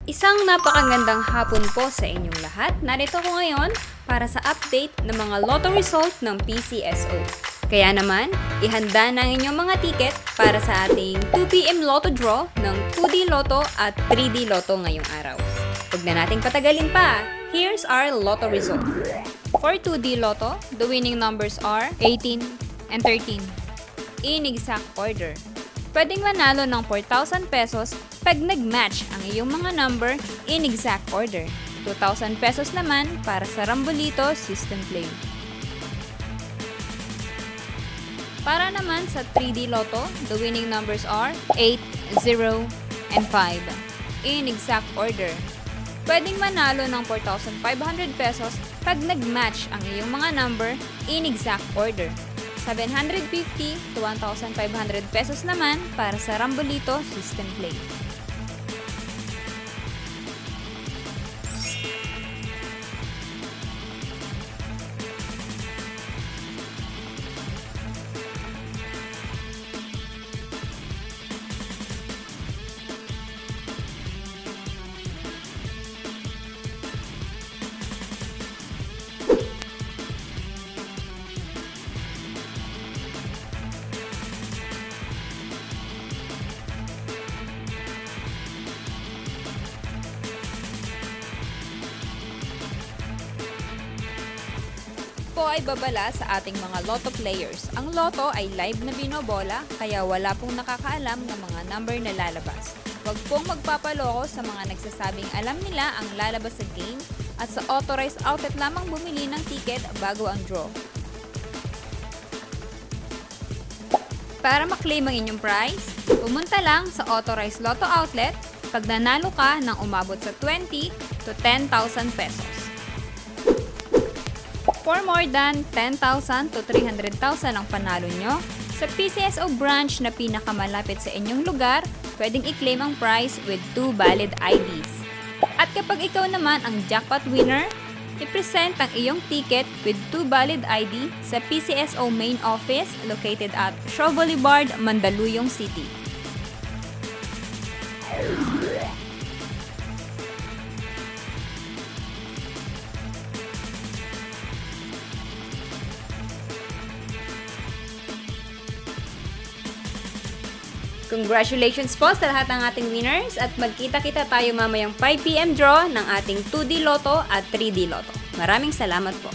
Isang napakagandang hapon po sa inyong lahat. Narito ko ngayon para sa update ng mga lotto result ng PCSO. Kaya naman, ihanda na ang inyong mga ticket para sa ating 2pm lotto draw ng 2D Lotto at 3D Lotto ngayong araw. Huwag na nating patagalin pa. Here's our lotto result. For 2D Lotto, the winning numbers are 18 and 13 in exact order. Pwedeng manalo ng 4,000 pesos pag nag-match ang iyong mga number in exact order. 2,000 pesos naman para sa Rambolito System Play. Para naman sa 3D Lotto, the winning numbers are 8, 0, and 5 in exact order. Pwedeng manalo ng 4,500 pesos pag nag-match ang iyong mga number in exact order. 750 to 1,500 pesos naman para sa Rambolito System Play. Po ay babala sa ating mga lotto players. Ang lotto ay live na binobola, kaya wala pong nakakaalam ng mga number na lalabas. Huwag pong magpapaloko sa mga nagsasabing alam nila ang lalabas sa game at sa authorized outlet lamang bumili ng ticket bago ang draw. Para maklaim ang inyong prize, pumunta lang sa authorized lotto outlet pag nanalo ka ng umabot sa 20 to 10,000 pesos. For more than 10,000 to 300,000 ang panalo nyo, sa PCSO branch na pinakamalapit sa inyong lugar, pwedeng i-claim ang prize with 2 valid IDs. At kapag ikaw naman ang jackpot winner, i-present ang iyong ticket with 2 valid ID sa PCSO main office located at Shaw Boulevard, Mandaluyong City. Congratulations po sa lahat ng ating winners at magkita-kita tayo mamayang 5pm draw ng ating 2D Lotto at 3D Lotto. Maraming salamat po.